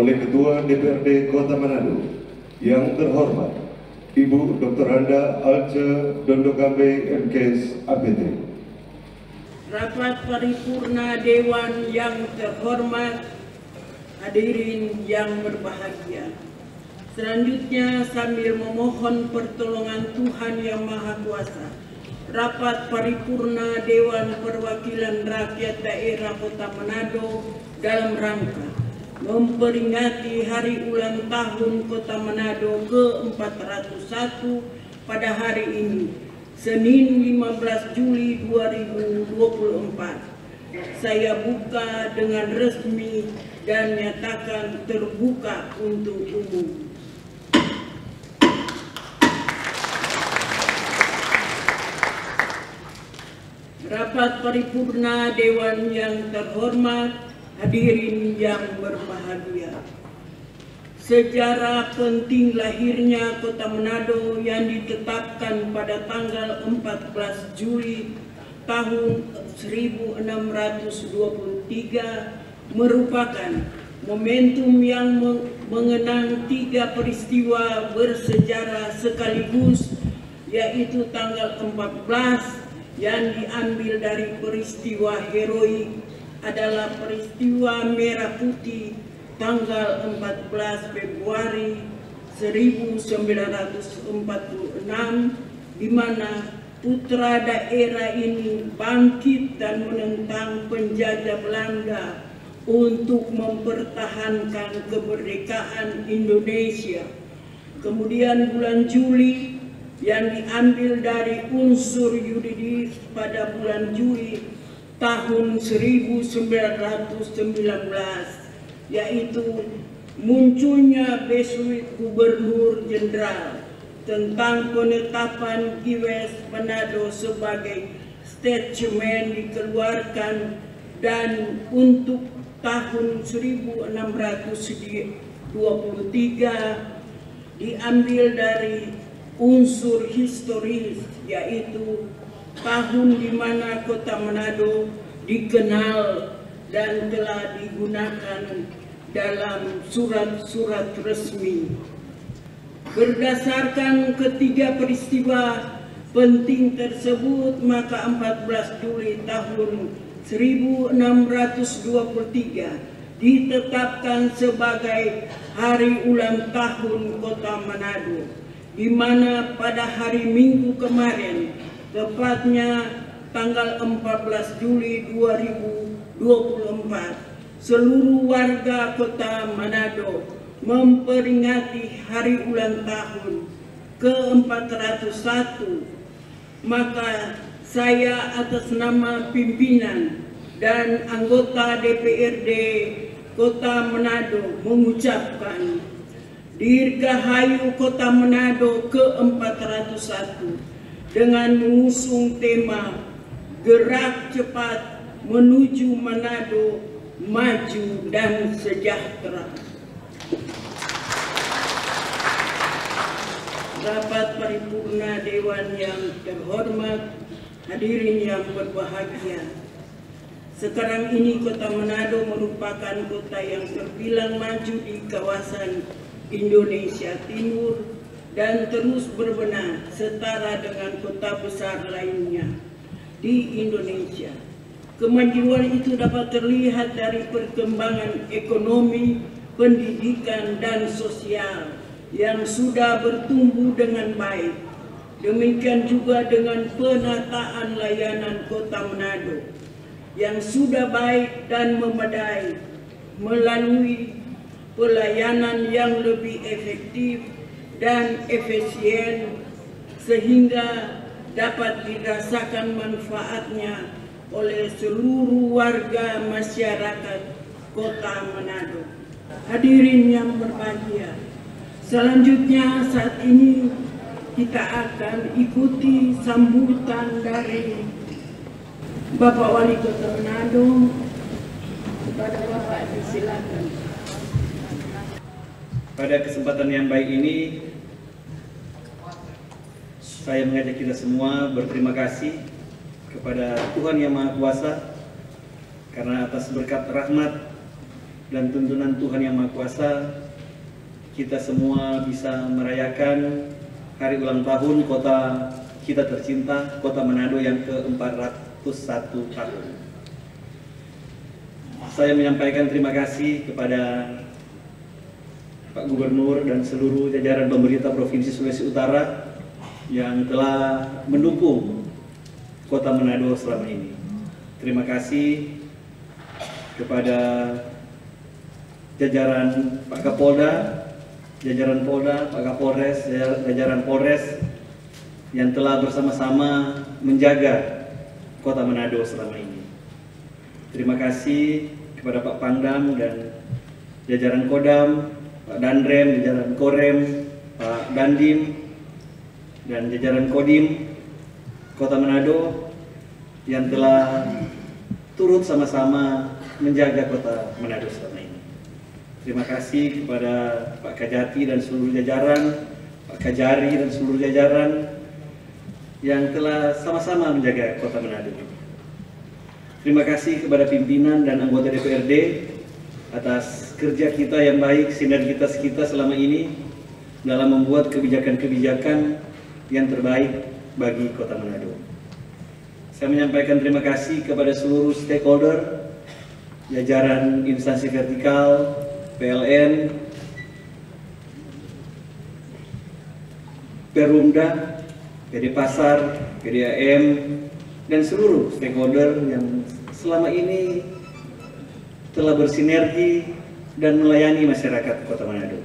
oleh Ketua DPRD Kota Manado yang terhormat Ibu Dr. Handa Alce Dondokambe MKes APT. Rapat paripurna Dewan yang terhormat, hadirin yang berbahagia. Selanjutnya sambil memohon pertolongan Tuhan Yang Maha Kuasa, rapat paripurna Dewan Perwakilan Rakyat Daerah Kota Manado dalam rangka memperingati Hari Ulang Tahun Kota Manado ke-401 pada hari ini, Senin 15 Juli 2024. Saya buka dengan resmi dan nyatakan terbuka untuk umum. Rapat paripurna Dewan yang terhormat, hadirin yang berbahagia. Sejarah penting lahirnya Kota Manado yang ditetapkan pada tanggal 14 Juli tahun 1623 merupakan momentum yang mengenang 3 peristiwa bersejarah sekaligus, yaitu tanggal 14 yang diambil dari peristiwa heroik adalah peristiwa Merah Putih tanggal 14 Februari 1946, di mana putra daerah ini bangkit dan menentang penjajah Belanda untuk mempertahankan kemerdekaan Indonesia. Kemudian bulan Juli yang diambil dari unsur yuridis pada bulan Juli tahun 1919, yaitu munculnya Besluit Gubernur Jenderal tentang penetapan Giwes Manado sebagai statemen dikeluarkan, dan untuk tahun 1623 diambil dari unsur historis, yaitu tahun di mana Kota Manado dikenal dan telah digunakan dalam surat-surat resmi. Berdasarkan ketiga peristiwa penting tersebut, maka 14 Juli tahun 1623 ditetapkan sebagai Hari Ulang Tahun Kota Manado, di mana pada hari Minggu kemarin, tepatnya tanggal 14 Juli 2024, seluruh warga Kota Manado memperingati Hari Ulang Tahun ke-401. Maka saya atas nama pimpinan dan anggota DPRD Kota Manado mengucapkan Dirgahayu Kota Manado ke-401 dengan mengusung tema Gerak Cepat Menuju Manado Maju dan Sejahtera. Rapat paripurna Dewan yang terhormat, hadirin yang berbahagia. Sekarang ini Kota Manado merupakan kota yang terbilang maju di kawasan Indonesia Timur dan terus berbenah setara dengan kota besar lainnya di Indonesia. Kemajuan itu dapat terlihat dari perkembangan ekonomi, pendidikan, dan sosial yang sudah bertumbuh dengan baik. Demikian juga dengan penataan layanan Kota Manado yang sudah baik dan memadai melalui pelayanan yang lebih efektif dan efisien, sehingga dapat dirasakan manfaatnya oleh seluruh warga masyarakat Kota Manado. Hadirin yang berbahagia, selanjutnya saat ini kita akan ikuti sambutan dari Bapak Wali Kota Manado. Kepada Bapak disilakan. Pada kesempatan yang baik ini, saya mengajak kita semua berterima kasih kepada Tuhan Yang Maha Kuasa karena atas berkat rahmat dan tuntunan Tuhan Yang Maha Kuasa, kita semua bisa merayakan hari ulang tahun kota kita tercinta, Kota Manado yang ke-401 tahun. Saya menyampaikan terima kasih kepada Pak Gubernur dan seluruh jajaran pemerintah Provinsi Sulawesi Utara yang telah mendukung Kota Manado selama ini. Terima kasih kepada jajaran Pak Kapolda, jajaran Polda, Pak Kapolres, jajaran Polres yang telah bersama-sama menjaga Kota Manado selama ini. Terima kasih kepada Pak Pangdam dan jajaran Kodam, Pak Dandrem, jajaran Korem, Pak Dandim, dan jajaran Kodim Kota Manado yang telah turut sama-sama menjaga Kota Manado selama ini. Terima kasih kepada Pak Kajati dan seluruh jajaran, Pak Kajari dan seluruh jajaran yang telah sama-sama menjaga Kota Manado. Terima kasih kepada pimpinan dan anggota DPRD atas kerja kita yang baik, sinergitas kita selama ini dalam membuat kebijakan-kebijakan yang terbaik bagi Kota Manado. Saya menyampaikan terima kasih kepada seluruh stakeholder, jajaran instansi vertikal, PLN, Perumda, PD Pasar, PDAM, dan seluruh stakeholder yang selama ini telah bersinergi dan melayani masyarakat Kota Manado.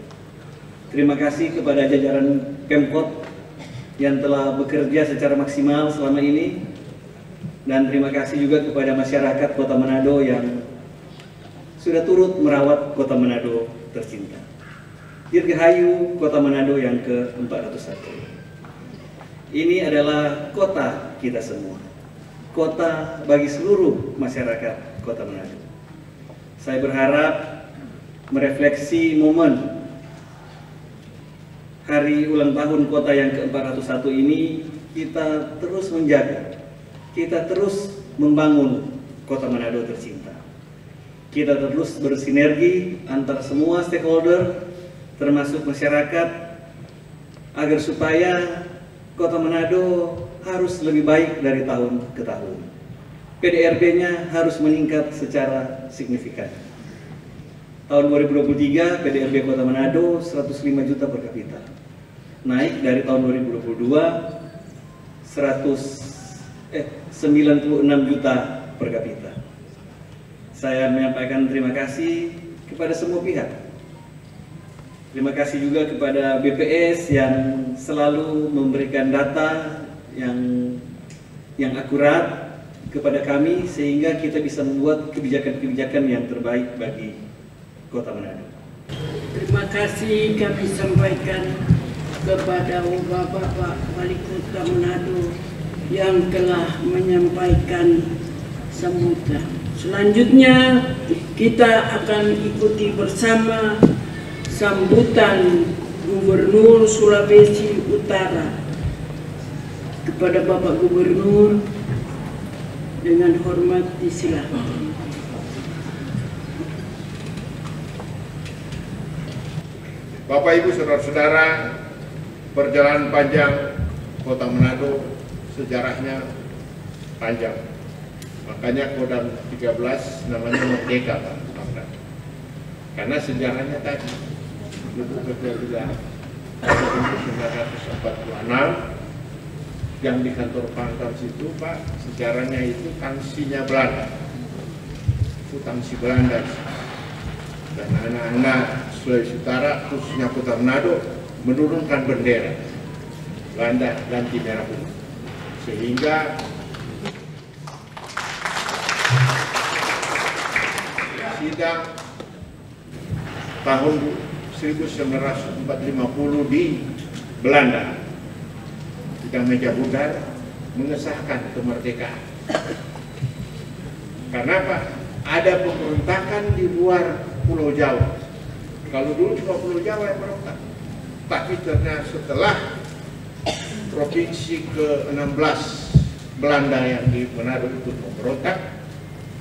Terima kasih kepada jajaran Pemkot yang telah bekerja secara maksimal selama ini, dan terima kasih juga kepada masyarakat Kota Manado yang sudah turut merawat Kota Manado tercinta. Dirgahayu Kota Manado yang ke-401. Ini adalah kota kita semua, kota bagi seluruh masyarakat Kota Manado. Saya berharap merefleksi momen hari ulang tahun kota yang ke-401 ini, kita terus menjaga, kita terus membangun Kota Manado tercinta. Kita terus bersinergi antar semua stakeholder, termasuk masyarakat, agar supaya Kota Manado harus lebih baik dari tahun ke tahun. PDRB-nya harus meningkat secara signifikan. Tahun 2023 PDRB Kota Manado 105 juta per kapita. Naik dari tahun 2022 96 juta per kapita. Saya menyampaikan terima kasih kepada semua pihak. Terima kasih juga kepada BPS yang selalu memberikan data yang akurat kepada kami, sehingga kita bisa membuat kebijakan-kebijakan yang terbaik bagi Kota Manado. Terima kasih kami sampaikan kepada Bapak Wali Kota Manado yang telah menyampaikan sambutan. Selanjutnya kita akan ikuti bersama sambutan Gubernur Sulawesi Utara. Kepada Bapak Gubernur dengan hormat disilakan. Bapak Ibu Saudara-saudara, perjalanan panjang Kota Manado sejarahnya panjang. Makanya Kodam 13 namanya Merdeka, Pak. Karena sejarahnya tadi Ibu Ketua 1946 yang di kantor Pangdam situ, Pak, sejarahnya itu tangsinya Belanda. Itu tangsi Belanda. Dan anak-anak Sulawesi Utara, khususnya Kota Manado, menurunkan bendera Belanda dan merah putih. Sehingga sidang tahun 1950 di Belanda, sidang meja bundar mengesahkan kemerdekaan. Karena apa? Ada pemberontakan di luar Pulau Jawa. Kalau dulu cuma Pulau Jawa yang berontak, tapi ternyata setelah provinsi ke-16 Belanda yang di Manado itu memberontak,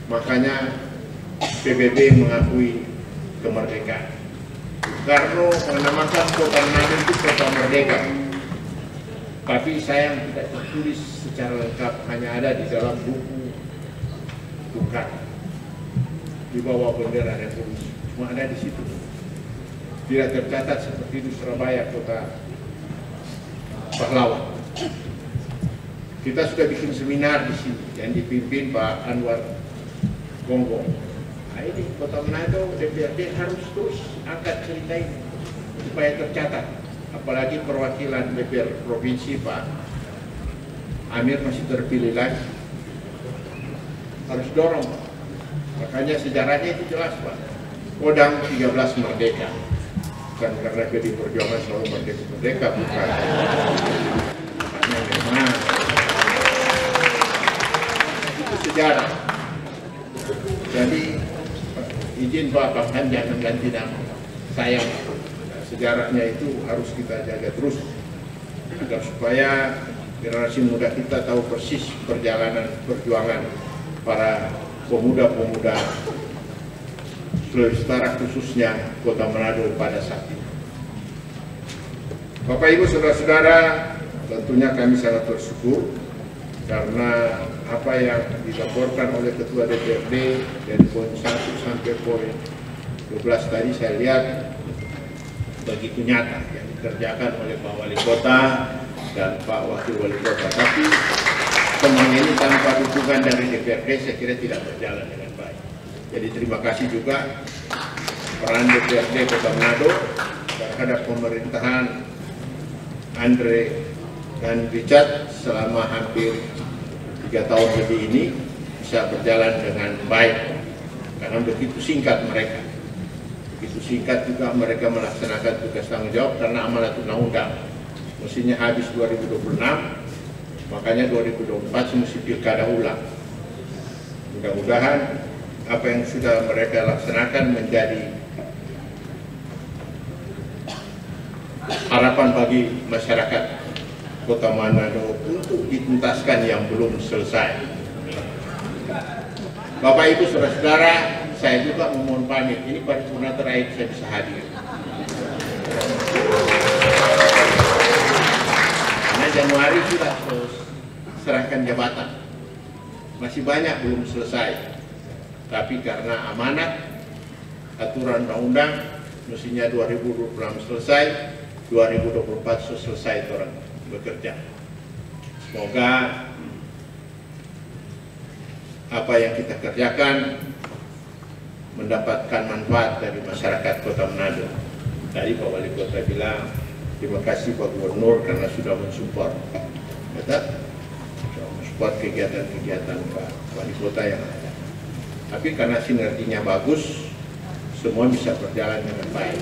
makanya PBB mengakui kemerdekaan. Bung Karno menamakan kota Manado itu kota merdeka. Tapi sayang tidak tertulis secara lengkap, hanya ada di dalam buku Bung Karno di bawah bendera revolusi. Cuma ada di situ. Tidak tercatat seperti di Surabaya, kota pahlawan. Kita sudah bikin seminar di sini yang dipimpin Pak Anwar Gonggong. Nah, ini Kota Manado, DPRD harus terus angkat cerita ini supaya tercatat. Apalagi perwakilan DPR Provinsi Pak Amir masih terpilih lagi. Harus dorong, Pak. Makanya sejarahnya itu jelas, Pak. Kodam 13 merdeka. Bukan karena PD Perjuangan selalu merdeka, bukan. Karena memang itu sejarah. Jadi izin Pak Bang jangan ganti nama. Sayang, sejarahnya itu harus kita jaga terus agar supaya generasi muda kita tahu persis perjalanan perjuangan para pemuda-pemuda Sulawesi Utara, khususnya Kota Manado pada saat itu. Bapak Ibu Saudara-saudara, tentunya kami sangat bersyukur karena apa yang dilaporkan oleh Ketua DPRD dari poin 1 sampai poin 12 tadi saya lihat begitu nyata yang dikerjakan oleh Pak Wali Kota dan Pak Wakil Wali Kota. Tapi semua ini tanpa dukungan dari DPRD saya kira tidak berjalan dengan baik. Jadi terima kasih juga peran DPRD Kota Manado terhadap pemerintahan Andre dan Richard selama hampir 3 tahun lebih ini bisa berjalan dengan baik karena begitu singkat mereka. Begitu singkat juga mereka melaksanakan tugas tanggung jawab karena amanat undang-undang. Mestinya habis 2026, makanya 2024 mesti pilkada ulang. Mudah-mudahan apa yang sudah mereka laksanakan menjadi harapan bagi masyarakat Kota Manado untuk dituntaskan yang belum selesai. Bapak Ibu Saudara-saudara, saya juga memohon pamit. Ini paripurna terakhir saya bisa hadir. Karena Januari sudah serahkan jabatan. Masih banyak belum selesai. Tapi karena amanat aturan undang-undang mestinya 2026 selesai, 2024 selesai orang bekerja. Semoga apa yang kita kerjakan mendapatkan manfaat dari masyarakat Kota Manado. Tadi Pak Wali Kota bilang terima kasih Pak Gubernur karena sudah mensupport, mensupport kegiatan-kegiatan Pak Wali Kota yang ada. Tapi karena sinerginya bagus, semua bisa berjalan dengan baik.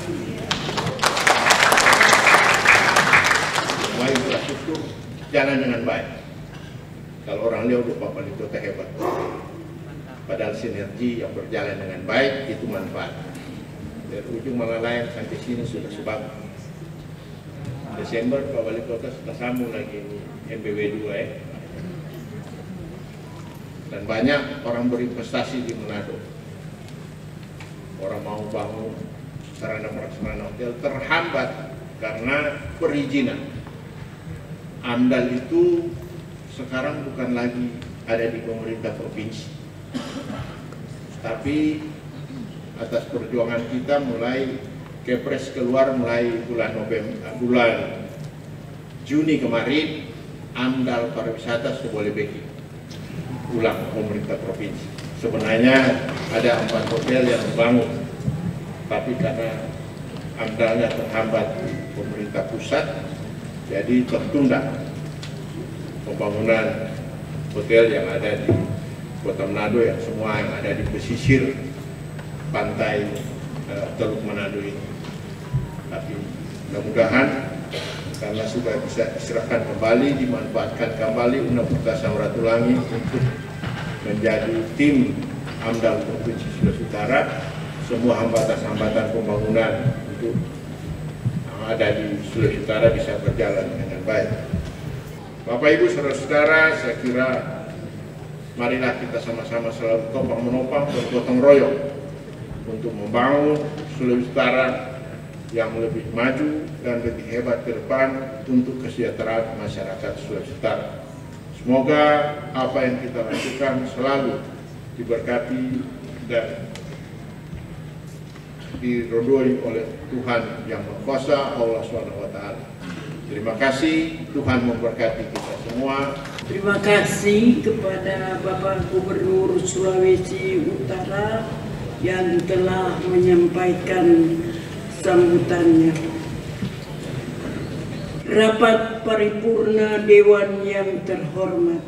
Semua infrastruktur jalan dengan baik. Kalau orang lihat Pak Wali Kota hebat. Padahal sinergi yang berjalan dengan baik itu manfaat. Dari ujung Malalayang sampai sini sudah sebab. Desember Pak Wali Kota sudah sambung lagi MBW 2 ya. Dan banyak orang berinvestasi di Manado. Orang mau bangun sarana prasarana hotel terhambat karena perizinan. AMDAL itu sekarang bukan lagi ada di pemerintah provinsi, tapi atas perjuangan kita mulai Kepres keluar mulai bulan Juni kemarin, AMDAL pariwisata boleh bikin ulang pemerintah provinsi. Sebenarnya ada 4 hotel yang dibangun, tapi karena AMDAL-nya terhambat pemerintah pusat, jadi tertunda pembangunan hotel yang ada di Kota Manado yang semua yang ada di pesisir pantai Teluk Manado ini. Tapi mudah-mudahan karena sudah bisa diserahkan kembali, dimanfaatkan kembali Universitas Samratulangi untuk menjadi tim AMDAL Provinsi Sulawesi Utara, semua hambatan-hambatan pembangunan untuk yang ada di Sulawesi Utara bisa berjalan dengan baik. Bapak Ibu Saudara-saudara, saya kira marilah kita sama-sama selalu topang menopang bergotong royong untuk membangun Sulawesi Utara yang lebih maju dan lebih hebat ke depan untuk kesejahteraan masyarakat Sulawesi Utara. Semoga apa yang kita lakukan selalu diberkati dan diridhoi oleh Tuhan Yang Maha Kuasa, Allah SWT. Terima kasih, Tuhan memberkati kita semua. Terima kasih kepada Bapak Gubernur Sulawesi Utara yang telah menyampaikan sambutannya. Rapat paripurna Dewan yang terhormat,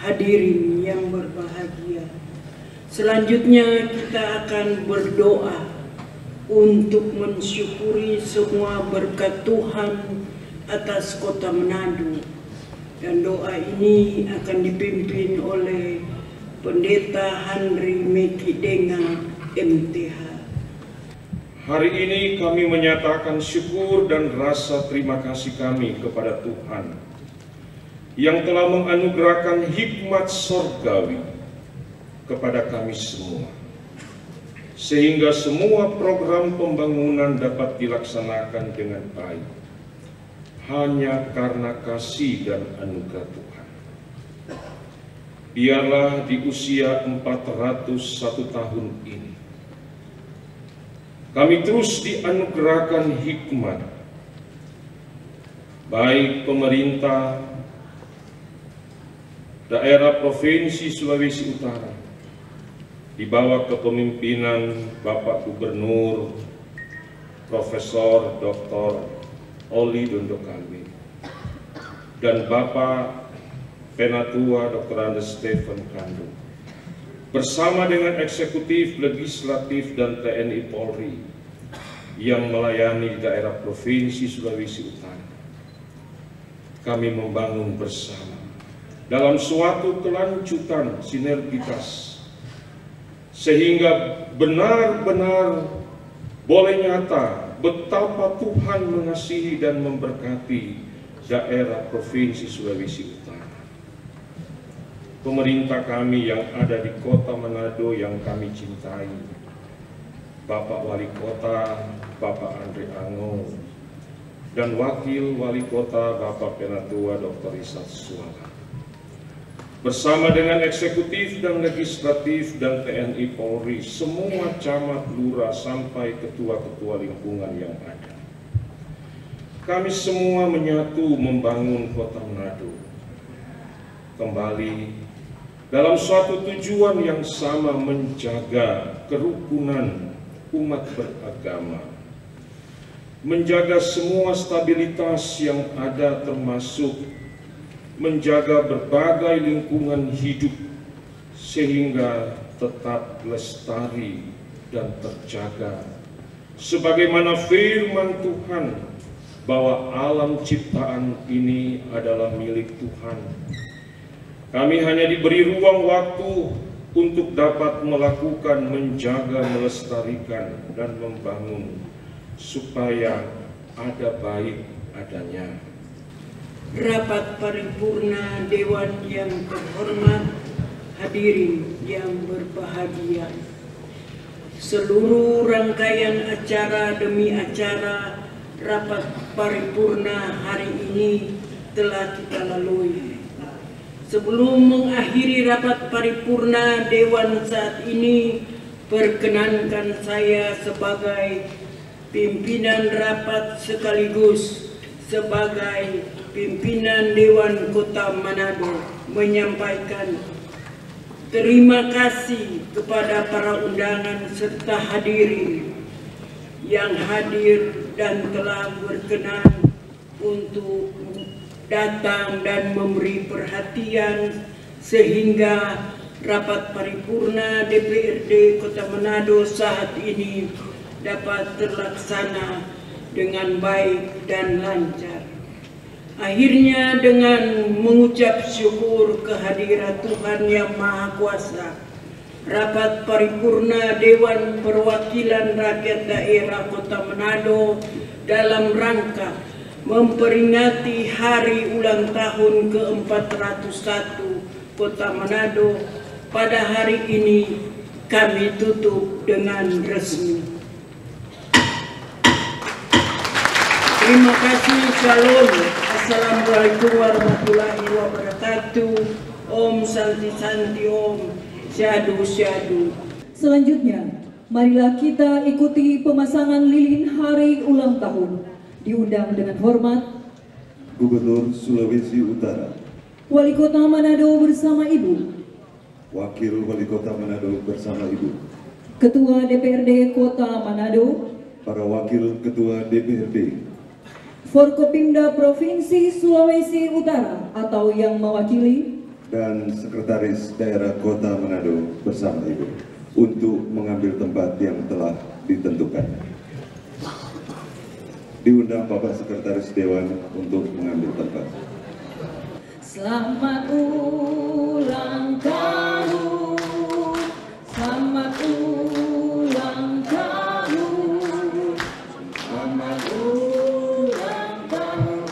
hadirin yang berbahagia. Selanjutnya kita akan berdoa untuk mensyukuri semua berkat Tuhan atas Kota Manado, dan doa ini akan dipimpin oleh Pendeta Henry Mekidenga MTH. Hari ini kami menyatakan syukur dan rasa terima kasih kami kepada Tuhan yang telah menganugerahkan hikmat surgawi kepada kami semua, sehingga semua program pembangunan dapat dilaksanakan dengan baik hanya karena kasih dan anugerah Tuhan. Biarlah di usia 401 tahun ini kami terus dianugerahkan hikmat, baik pemerintah daerah Provinsi Sulawesi Utara di bawah kepemimpinan Bapak Gubernur Profesor Dr. Oli Dondokambe dan Bapak Penatua Dr. Andes Stephen Kando, bersama dengan eksekutif, legislatif, dan TNI Polri yang melayani di daerah Provinsi Sulawesi Utara. Kami membangun bersama dalam suatu kelanjutan sinergitas sehingga benar-benar boleh nyata betapa Tuhan mengasihi dan memberkati daerah Provinsi Sulawesi Utara. Pemerintah kami yang ada di Kota Manado yang kami cintai, Bapak Wali Kota, Bapak Andre Ango, dan Wakil Wali Kota, Bapak Penatua Dr. Isat Suala, bersama dengan eksekutif dan legislatif dan TNI Polri, semua camat, lurah, sampai ketua-ketua lingkungan yang ada. Kami semua menyatu membangun Kota Manado kembali dalam suatu tujuan yang sama, menjaga kerukunan umat beragama, menjaga semua stabilitas yang ada, termasuk menjaga berbagai lingkungan hidup sehingga tetap lestari dan terjaga, sebagaimana firman Tuhan bahwa alam ciptaan ini adalah milik Tuhan. Kami hanya diberi ruang waktu untuk dapat melakukan, menjaga, melestarikan, dan membangun supaya ada baik adanya. Rapat paripurna Dewan yang terhormat, hadirin yang berbahagia. Seluruh rangkaian acara demi acara rapat paripurna hari ini telah kita lalui. Sebelum mengakhiri rapat paripurna Dewan saat ini, perkenankan saya sebagai pimpinan rapat sekaligus sebagai pimpinan Dewan Kota Manado menyampaikan terima kasih kepada para undangan serta hadirin yang hadir dan telah berkenan untuk datang dan memberi perhatian sehingga rapat paripurna DPRD Kota Manado saat ini dapat terlaksana dengan baik dan lancar. Akhirnya dengan mengucap syukur kehadirat Tuhan Yang Maha Kuasa, rapat paripurna Dewan Perwakilan Rakyat Daerah Kota Manado dalam rangka memperingati hari ulang tahun ke-401 Kota Manado pada hari ini kami tutup dengan resmi. Terima kasih. Shalom. Assalamualaikum warahmatullahi wabarakatuh. Om Santi Santi Om. Syahdu Syahdu. Selanjutnya, marilah kita ikuti pemasangan lilin hari ulang tahun. Diundang dengan hormat Gubernur Sulawesi Utara, Wali Kota Manado bersama Ibu, Wakil Wali Kota Manado bersama Ibu, Ketua DPRD Kota Manado, para Wakil Ketua DPRD, Forkopimda Provinsi Sulawesi Utara atau yang mewakili, dan Sekretaris Daerah Kota Manado bersama Ibu untuk mengambil tempat yang telah ditentukan. Diundang Bapak Sekretaris Dewan untuk mengambil tempat. Selamat ulang tahun, selamat ulang tahun, selamat ulang tahun,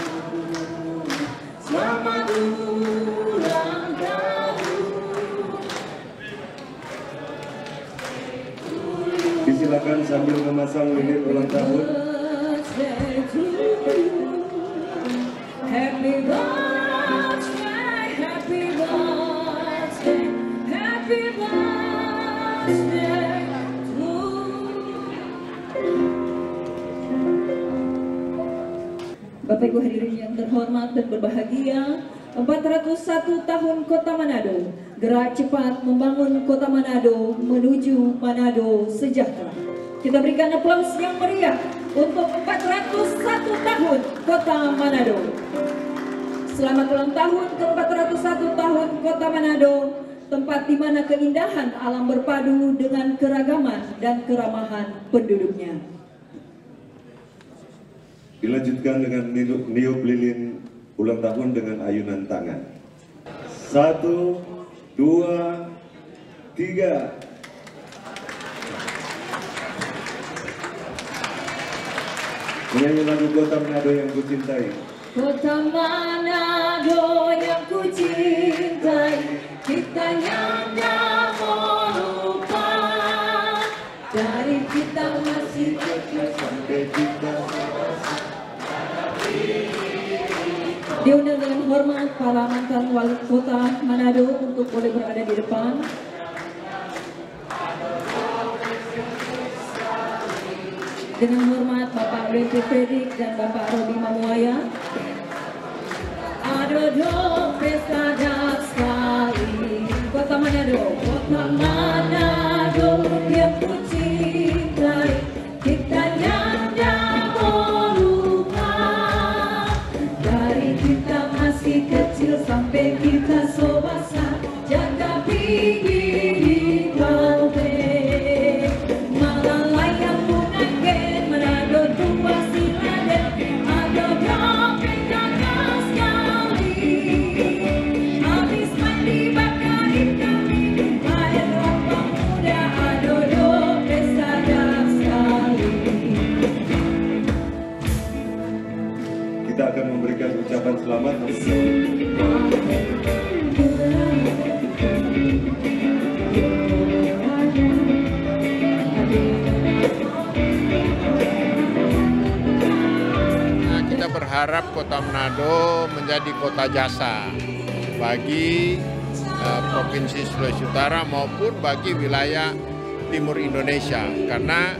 selamat ulang tahun. Disilakan sambil memasang lilin ulang tahun. Birthday to you. Happy birthday, happy birthday, happy birthday to Bapak Ibu hadirin yang terhormat dan berbahagia, 401 tahun Kota Manado, gerak cepat membangun Kota Manado menuju Manado sejahtera. Kita berikan aplaus yang meriah untuk 401 tahun Kota Manado. Selamat ulang tahun ke 401 tahun Kota Manado, tempat di mana keindahan alam berpadu dengan keragaman dan keramahan penduduknya. Dilanjutkan dengan niup lilin ulang tahun dengan ayunan tangan. 1, 2, 3. Menyanyi lagu Kota Manado yang ku cintai. Kota Manado yang ku cintai, kita nyanyi mau lupa. Dari kita masih kecil sampai kita diundang dengan hormat para mantan wali kota Manado untuk boleh berada di depan. Dengan hormat Bapak Wenti Fredrik dan Bapak Robi Mamuaya. Aduh, pesta dah sekali Kota Manado, Kota Manado yang ku cintai, kita nyanda mau lupa. Dari kita masih kecil sampai kita sobasa, jaga pinggir di pantai. Malah layak punanggen Manado tua siladen, ada dope jaga sekali. Habis mandi bakar ikan minum air kelapa muda, ada dope sadar sekali. Kita akan memberikan ucapan selamat. Nah, kita berharap Kota Manado menjadi kota jasa bagi Provinsi Sulawesi Utara maupun bagi wilayah timur Indonesia, karena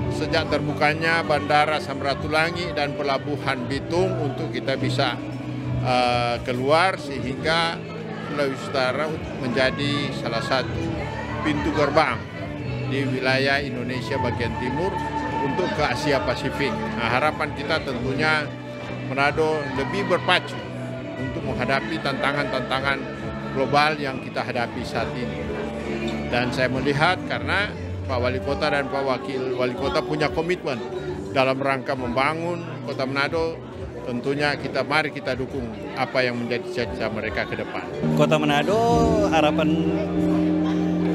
sejak terbukanya Bandara Samratulangi dan Pelabuhan Bitung untuk kita bisa keluar, sehingga Sulawesi Utara menjadi salah satu pintu gerbang di wilayah Indonesia bagian timur untuk ke Asia Pasifik. Nah, harapan kita tentunya Manado lebih berpacu untuk menghadapi tantangan-tantangan global yang kita hadapi saat ini. Dan saya melihat karena Pak Wali Kota dan Pak Wakil Wali Kota punya komitmen dalam rangka membangun Kota Manado, tentunya mari kita dukung apa yang menjadi cita-cita mereka ke depan. Kota Manado,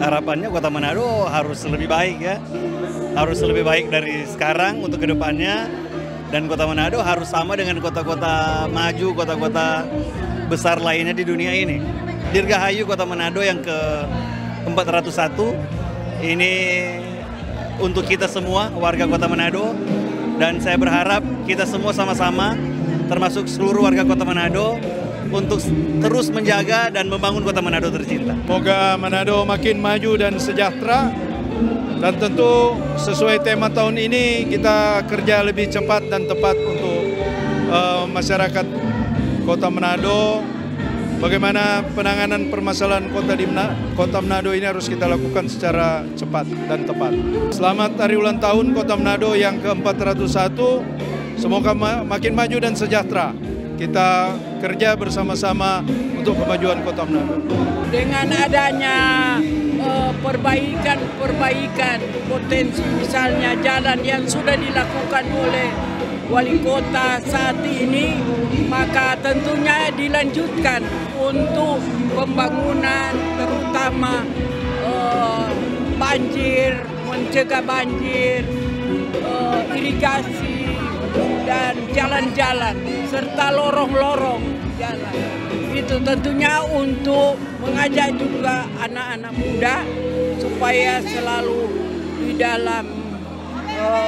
harapannya Kota Manado harus lebih baik ya. Harus lebih baik dari sekarang untuk kedepannya. Dan Kota Manado harus sama dengan kota-kota maju, kota-kota besar lainnya di dunia ini. Dirgahayu Kota Manado yang ke-401 ini untuk kita semua warga Kota Manado. Dan saya berharap kita semua sama-sama, termasuk seluruh warga Kota Manado, untuk terus menjaga dan membangun Kota Manado tercinta. Semoga Manado makin maju dan sejahtera. Dan tentu sesuai tema tahun ini kita kerja lebih cepat dan tepat untuk masyarakat Kota Manado. Bagaimana penanganan permasalahan Kota Manado ini harus kita lakukan secara cepat dan tepat. Selamat hari ulang tahun Kota Manado yang ke-401. Semoga makin maju dan sejahtera. Kita kerja bersama-sama untuk kemajuan Kota Manado. Dengan adanya perbaikan potensi, misalnya jalan yang sudah dilakukan oleh wali kota saat ini, maka tentunya dilanjutkan untuk pembangunan, terutama banjir, mencegah banjir, irigasi, dan jalan-jalan serta lorong-lorong jalan. Itu tentunya untuk mengajak juga anak-anak muda supaya selalu di dalam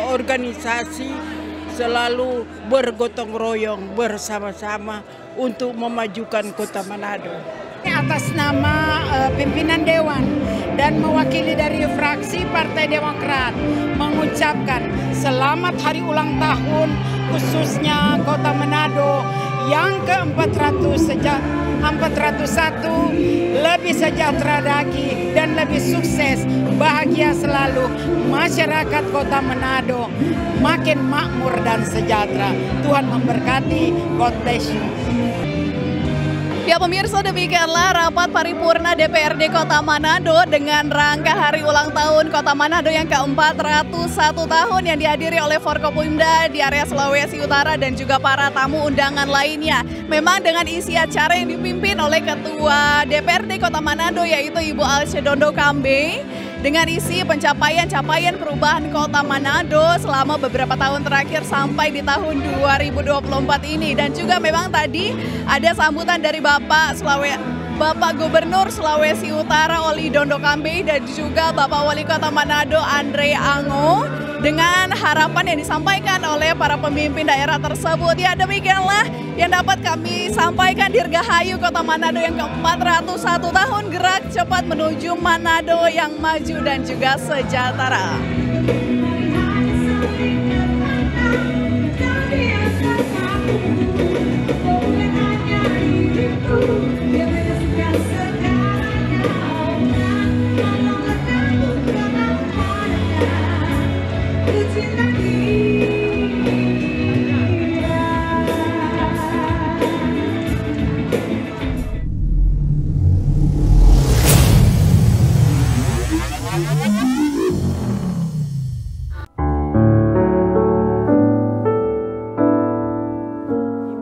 organisasi selalu bergotong royong bersama-sama untuk memajukan Kota Manado. Atas nama pimpinan Dewan dan mewakili dari fraksi Partai Demokrat mengucapkan selamat hari ulang tahun khususnya Kota Manado yang ke-401, lebih sejahtera lagi dan lebih sukses, bahagia selalu. Masyarakat Kota Manado makin makmur dan sejahtera. Tuhan memberkati. God bless you. Ya pemirsa, demikianlah rapat paripurna DPRD Kota Manado dengan rangka hari ulang tahun Kota Manado yang ke-401 tahun yang dihadiri oleh Forkopimda di area Sulawesi Utara dan juga para tamu undangan lainnya. Memang dengan isi acara yang dipimpin oleh Ketua DPRD Kota Manado yaitu Ibu Alce Dondo Kambe, dengan isi pencapaian perubahan Kota Manado selama beberapa tahun terakhir sampai di tahun 2024 ini. Dan juga memang tadi ada sambutan dari Bapak Gubernur Sulawesi Utara Oli Dondo Kambe dan juga Bapak Wali Kota Manado Andre Ango dengan harapan yang disampaikan oleh para pemimpin daerah tersebut. Ya demikianlah yang dapat kami sampaikan. Dirgahayu Kota Manado yang ke-401 tahun, gerak cepat menuju Manado yang maju dan juga sejahtera.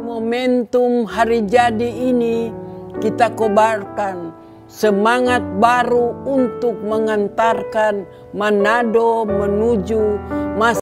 Momentum hari jadi ini kita kobarkan semangat baru untuk mengantarkan Manado menuju masa